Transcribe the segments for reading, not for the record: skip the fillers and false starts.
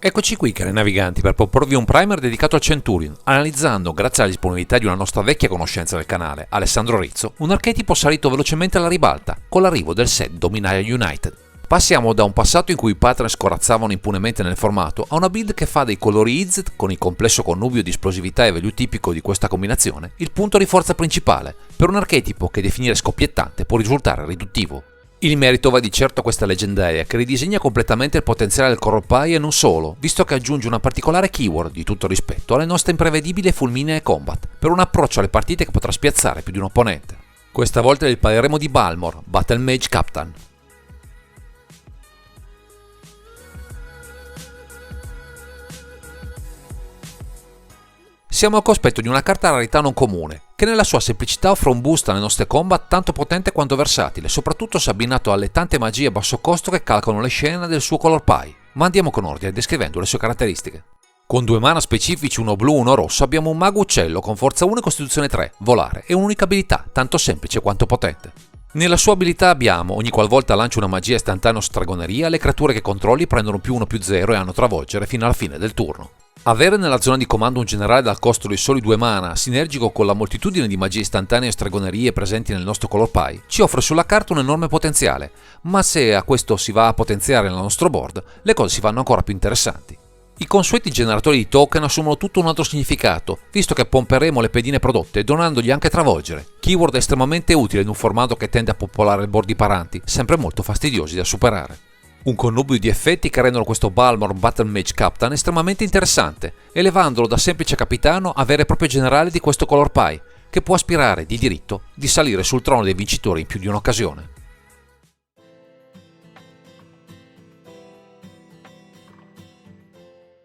Eccoci qui, cari naviganti, per proporvi un primer dedicato al Centurion, analizzando, grazie alla disponibilità di una nostra vecchia conoscenza del canale, Alessandro Rizzo, un archetipo salito velocemente alla ribalta, con l'arrivo del set Dominaria United. Passiamo da un passato in cui i pattern scorazzavano impunemente nel formato, a una build che fa dei colori Izzet, con il complesso connubio di esplosività e value tipico di questa combinazione, il punto di forza principale, per un archetipo che definire scoppiettante può risultare riduttivo. Il merito va di certo a questa leggendaria che ridisegna completamente il potenziale del Color Pie e non solo, visto che aggiunge una particolare keyword, di tutto rispetto, alle nostre imprevedibili e fulminee combat, per un approccio alle partite che potrà spiazzare più di un opponente. Questa volta il parleremo di Balmor, Battle Mage Captain. Siamo al cospetto di una carta a rarità non comune, che nella sua semplicità offre un boost alle nostre combat tanto potente quanto versatile, soprattutto se abbinato alle tante magie a basso costo che calcano le scene del suo Color Pie. Ma andiamo con ordine, descrivendo le sue caratteristiche. Con 2 mana specifici, uno blu e uno rosso, abbiamo un mago uccello con forza 1 e costituzione 3, volare, e un'unica abilità, tanto semplice quanto potente. Nella sua abilità abbiamo, ogni qualvolta lancia una magia istantanea o stregoneria, le creature che controlli prendono +1/+0 e hanno travolgere fino alla fine del turno. Avere nella zona di comando un generale dal costo di soli 2 mana, sinergico con la moltitudine di magie istantanee e stregonerie presenti nel nostro Color Pie, ci offre sulla carta un enorme potenziale, ma se a questo si va a potenziare nel nostro board, le cose si fanno ancora più interessanti. I consueti generatori di token assumono tutto un altro significato, visto che pomperemo le pedine prodotte donandogli anche travolgere, keyword estremamente utile in un formato che tende a popolare il board di paranti, sempre molto fastidiosi da superare. Un connubio di effetti che rendono questo Balmor Battle Mage Captain estremamente interessante, elevandolo da semplice capitano a vero e proprio generale di questo Color Pie, che può aspirare di diritto di salire sul trono dei vincitori in più di un'occasione.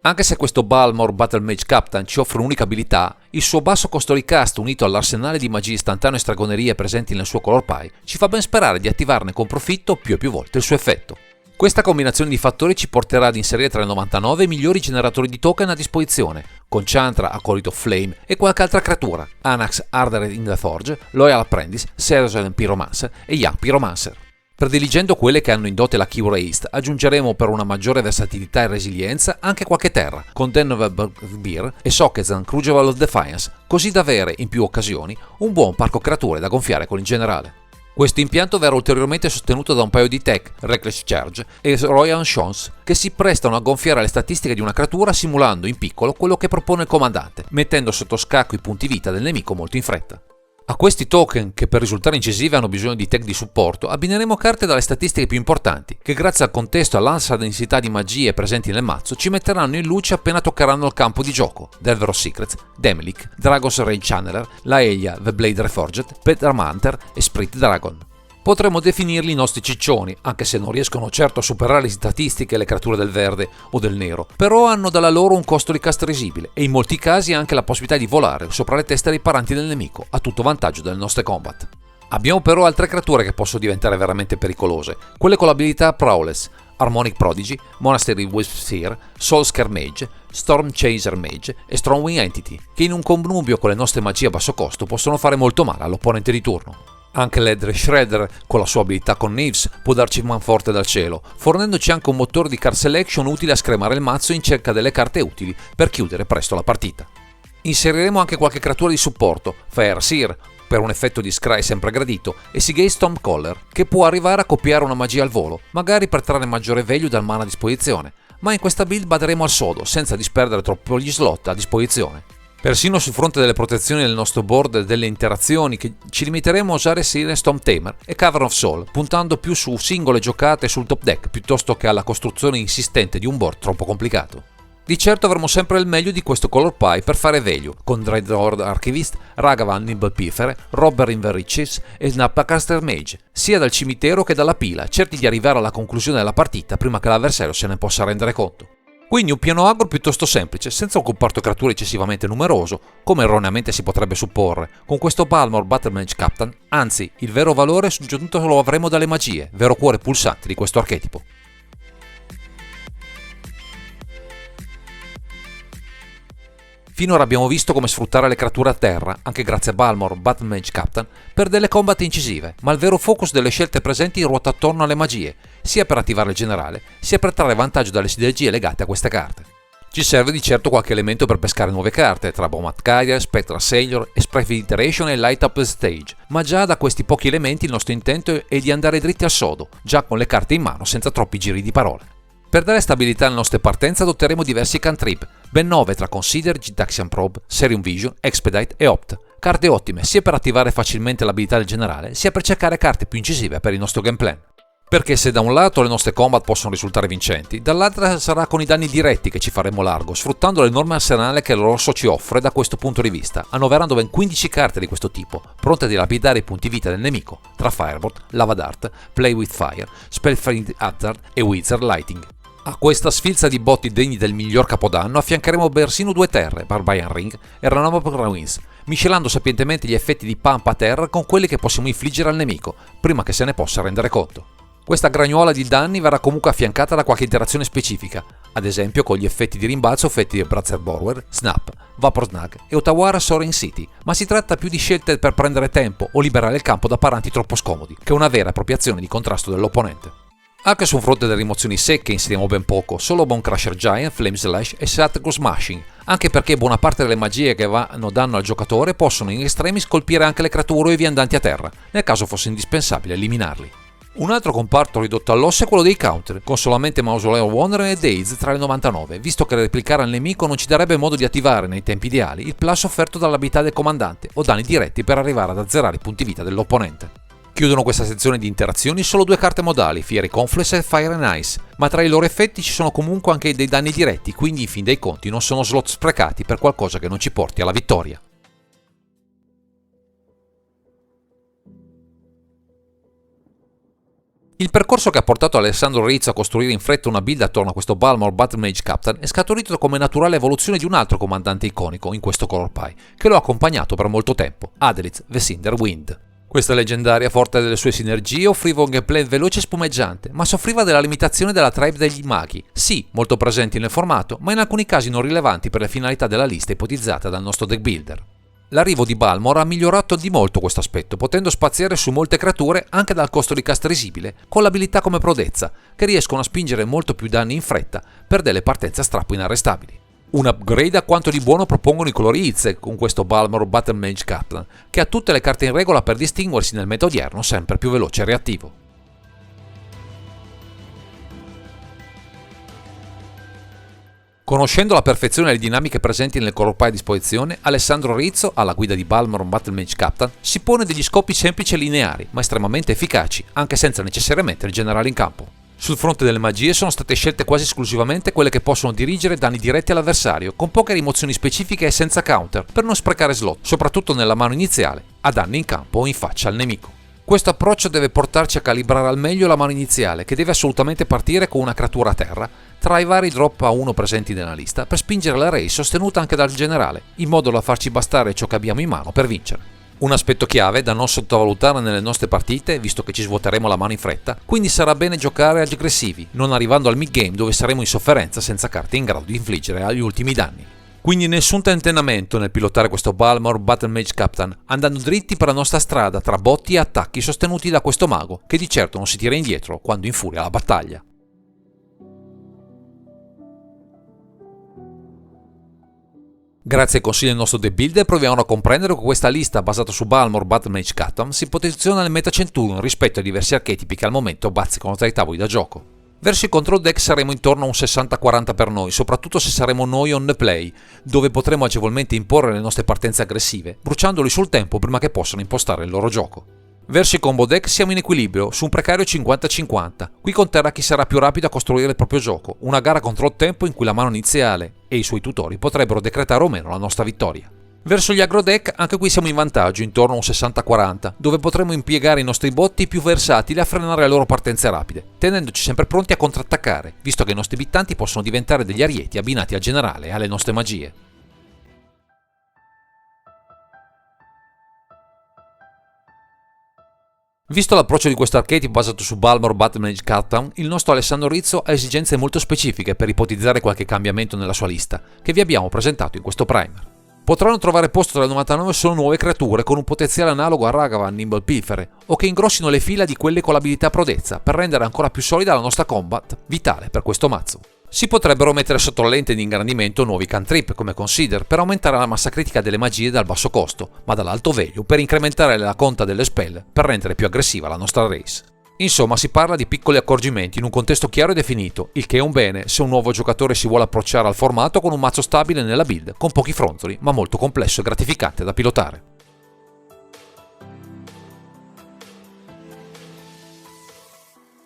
Anche se questo Balmor Battle Mage Captain ci offre un'unica abilità, il suo basso costo di cast unito all'arsenale di magie istantanee e stregonerie presenti nel suo Color Pie ci fa ben sperare di attivarne con profitto più e più volte il suo effetto. Questa combinazione di fattori ci porterà ad inserire tra i 99 i migliori generatori di token a disposizione, con Chantra, Acolyte of Flame e qualche altra creatura, Anax Arder in the Forge, Loyal Apprentice, Sergeant Pyromancer e Young Pyromancer. Prediligendo quelle che hanno in dote la keyword Haste, aggiungeremo per una maggiore versatilità e resilienza anche qualche terra, con Den of Beer e Sokezan Crucible of Defiance, così da avere, in più occasioni, un buon parco creature da gonfiare con il generale. Questo impianto verrà ulteriormente sostenuto da un paio di tech, Reckless Charge e Royal Chance, che si prestano a gonfiare le statistiche di una creatura simulando in piccolo quello che propone il comandante, mettendo sotto scacco i punti vita del nemico molto in fretta. A questi token, che per risultare incisivi hanno bisogno di tech di supporto, abbineremo carte dalle statistiche più importanti, che grazie al contesto e all'alta densità di magie presenti nel mazzo ci metteranno in luce appena toccheranno il campo di gioco: Delver Secrets, Demelik, Dragon's Rage Channeler, Laelia, The Blade Reforged, Petramanter e Spirit Dragon. Potremmo definirli i nostri ciccioni, anche se non riescono certo a superare le statistiche e le creature del verde o del nero, però hanno dalla loro un costo di cast risibile e in molti casi anche la possibilità di volare sopra le teste dei paranti del nemico, a tutto vantaggio delle nostre combat. Abbiamo però altre creature che possono diventare veramente pericolose, quelle con l'abilità Prowess, Harmonic Prodigy, Monastery Wisp Sphere, Soulscare Mage, Storm Chaser Mage e Stormwing Entity, che in un connubio con le nostre magie a basso costo possono fare molto male all'opponente di turno. Anche l'Edre Shredder, con la sua abilità con Knives, può darci man forte dal cielo, fornendoci anche un motore di card selection utile a scremare il mazzo in cerca delle carte utili per chiudere presto la partita. Inseriremo anche qualche creatura di supporto, Fairseer, per un effetto di scry sempre gradito, e Seagate Stormcaller, che può arrivare a copiare una magia al volo, magari per trarre maggiore value dal mana a disposizione, ma in questa build baderemo al sodo, senza disperdere troppo gli slot a disposizione. Persino sul fronte delle protezioni del nostro board e delle interazioni, che ci limiteremo a usare Siren Storm Tamer e Cavern of Soul, puntando più su singole giocate sul top deck piuttosto che alla costruzione insistente di un board troppo complicato. Di certo avremo sempre il meglio di questo Color Pie per fare value, con Dreadlord Archivist, Ragavan Nimblepifere, Robber in the Riches e Snapcaster Mage, sia dal cimitero che dalla pila, certi di arrivare alla conclusione della partita prima che l'avversario se ne possa rendere conto. Quindi un piano aggro piuttosto semplice, senza un comparto creature eccessivamente numeroso, come erroneamente si potrebbe supporre, con questo Balmor Battle Mage Captain, anzi, il vero valore soggiunto lo avremo dalle magie, vero cuore pulsante di questo archetipo. Finora abbiamo visto come sfruttare le creature a terra, anche grazie a Balmor Battle Mage Captain, per delle combat incisive, ma il vero focus delle scelte presenti ruota attorno alle magie, sia per attivare il generale, sia per trarre vantaggio dalle sinergie legate a queste carte. Ci serve di certo qualche elemento per pescare nuove carte, tra Bomat Kaider, Spectra Sailor, Sprite Iteration e Light Up the Stage, ma già da questi pochi elementi il nostro intento è di andare dritti al sodo, già con le carte in mano senza troppi giri di parole. Per dare stabilità alle nostre partenze adotteremo diversi cantrip, ben 9 tra Consider, Gitaxian Probe, Serum Vision, Expedite e Opt. Carte ottime sia per attivare facilmente l'abilità del generale, sia per cercare carte più incisive per il nostro game plan. Perché se da un lato le nostre combat possono risultare vincenti, dall'altra sarà con i danni diretti che ci faremo largo, sfruttando l'enorme arsenale che l'Orso ci offre da questo punto di vista, annoverando ben 15 carte di questo tipo, pronte a dilapidare i punti vita del nemico, tra Firebolt, Lava Dart, Play with Fire, Spellfiend Hazard e Wizard Lighting. A questa sfilza di botti degni del miglior capodanno affiancheremo persino 2 terre, Barbarian Ring e Realm of Ruins, miscelando sapientemente gli effetti di pump a terra con quelli che possiamo infliggere al nemico, prima che se ne possa rendere conto. Questa gragnuola di danni verrà comunque affiancata da qualche interazione specifica, ad esempio con gli effetti di rimbalzo effetti di Brother Borwer, Snap, Vapor Snag e Otawara Soaring City, ma si tratta più di scelte per prendere tempo o liberare il campo da paranti troppo scomodi, che una vera e propria azione di contrasto dell'opponente. Anche su un fronte delle rimozioni secche inseriamo ben poco, solo Bone Crusher Giant, Flame Slash e Satgo Smashing, anche perché buona parte delle magie che vanno danno al giocatore possono in extremis colpire anche le creature o i viandanti a terra, nel caso fosse indispensabile eliminarli. Un altro comparto ridotto all'osso è quello dei counter, con solamente Mausoleo Wanderer e Daze tra le 99, visto che replicare al nemico non ci darebbe modo di attivare nei tempi ideali il plus offerto dall'abilità del comandante o danni diretti per arrivare ad azzerare i punti vita dell'opponente. Chiudono questa sezione di interazioni solo 2 carte modali, Fiery Confluence e Fire and Ice, ma tra i loro effetti ci sono comunque anche dei danni diretti, quindi in fin dei conti non sono slot sprecati per qualcosa che non ci porti alla vittoria. Il percorso che ha portato Alessandro Rizzo a costruire in fretta una build attorno a questo Balmor Battle Mage Captain è scaturito come naturale evoluzione di un altro comandante iconico in questo color pie, che lo ha accompagnato per molto tempo, Adelith The Cinder Wind. Questa leggendaria, forte delle sue sinergie, offriva un gameplay veloce e spumeggiante, ma soffriva della limitazione della tribe degli maghi, sì, molto presenti nel formato, ma in alcuni casi non rilevanti per le finalità della lista ipotizzata dal nostro deck builder. L'arrivo di Balmor ha migliorato di molto questo aspetto, potendo spaziare su molte creature anche dal costo di cast risibile, con l'abilità come prodezza, che riescono a spingere molto più danni in fretta per delle partenze a strappo inarrestabili. Un upgrade a quanto di buono propongono i colori Izek con questo Balmor Battle Mage Captain, che ha tutte le carte in regola per distinguersi nel meta odierno sempre più veloce e reattivo. Conoscendo alla perfezione le dinamiche presenti nel color pie a disposizione, Alessandro Rizzo, alla guida di Balmor Battle Mage Captain, si pone degli scopi semplici e lineari, ma estremamente efficaci, anche senza necessariamente il generale in campo. Sul fronte delle magie sono state scelte quasi esclusivamente quelle che possono dirigere danni diretti all'avversario, con poche rimozioni specifiche e senza counter, per non sprecare slot, soprattutto nella mano iniziale, a danni in campo o in faccia al nemico. Questo approccio deve portarci a calibrare al meglio la mano iniziale, che deve assolutamente partire con una creatura a terra, tra i vari drop a 1 presenti nella lista, per spingere la race sostenuta anche dal generale, in modo da farci bastare ciò che abbiamo in mano per vincere. Un aspetto chiave da non sottovalutare nelle nostre partite, visto che ci svuoteremo la mano in fretta, quindi sarà bene giocare aggressivi, non arrivando al mid-game dove saremo in sofferenza senza carte in grado di infliggere gli ultimi danni. Quindi nessun tentennamento nel pilotare questo Balmor Battle Mage Captain, andando dritti per la nostra strada tra botti e attacchi sostenuti da questo mago, che di certo non si tira indietro quando infuria la battaglia. Grazie ai consigli del nostro deck builder proviamo a comprendere che questa lista basata su Balmor Battle Mage Captain si posiziona nel meta Centurion rispetto ai diversi archetipi che al momento bazzicano tra i tavoli da gioco. Verso il control deck saremo intorno a un 60-40 per noi, soprattutto se saremo noi on the play, dove potremo agevolmente imporre le nostre partenze aggressive, bruciandoli sul tempo prima che possano impostare il loro gioco. Verso il combo deck siamo in equilibrio, su un precario 50-50. Qui conterà chi sarà più rapido a costruire il proprio gioco, una gara contro il tempo in cui la mano iniziale e i suoi tutori potrebbero decretare o meno la nostra vittoria. Verso gli aggro deck anche qui siamo in vantaggio, intorno a un 60-40, dove potremo impiegare i nostri botti più versatili a frenare le loro partenze rapide, tenendoci sempre pronti a contrattaccare, visto che i nostri bittanti possono diventare degli arieti abbinati al generale e alle nostre magie. Visto l'approccio di questo archetipo basato su Balmor Battle Mage Captain, il nostro Alessandro Rizzo ha esigenze molto specifiche per ipotizzare qualche cambiamento nella sua lista, che vi abbiamo presentato in questo primer. Potranno trovare posto tra le 99 solo nuove creature con un potenziale analogo a Ragavan Nimble Pilfere, o che ingrossino le fila di quelle con l'abilità prodezza per rendere ancora più solida la nostra combat, vitale per questo mazzo. Si potrebbero mettere sotto la lente di ingrandimento nuovi cantrip come Consider per aumentare la massa critica delle magie dal basso costo, ma dall'alto value per incrementare la conta delle spell per rendere più aggressiva la nostra race. Insomma, si parla di piccoli accorgimenti in un contesto chiaro e definito, il che è un bene se un nuovo giocatore si vuole approcciare al formato con un mazzo stabile nella build, con pochi fronzoli, ma molto complesso e gratificante da pilotare.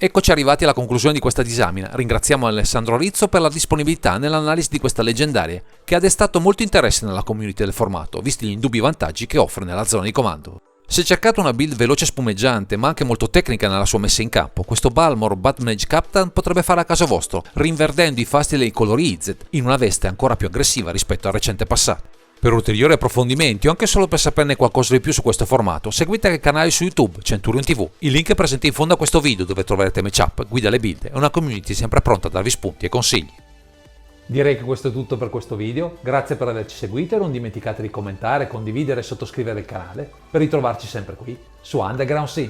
Eccoci arrivati alla conclusione di questa disamina. Ringraziamo Alessandro Rizzo per la disponibilità nell'analisi di questa leggendaria, che ha destato molto interesse nella community del formato, visti gli indubbi vantaggi che offre nella zona di comando. Se cercate una build veloce e spumeggiante, ma anche molto tecnica nella sua messa in campo, questo Balmor Battle Mage Captain potrebbe fare a caso vostro, rinverdendo i fasti dei colori Izzet in una veste ancora più aggressiva rispetto al recente passato. Per ulteriori approfondimenti o anche solo per saperne qualcosa di più su questo formato, seguite il canale su YouTube Centurion TV. Il link è presente in fondo a questo video dove troverete matchup, guida alle build e una community sempre pronta a darvi spunti e consigli. Direi che questo è tutto per questo video, grazie per averci seguito e non dimenticate di commentare, condividere e sottoscrivere il canale per ritrovarci sempre qui su Underground Sea.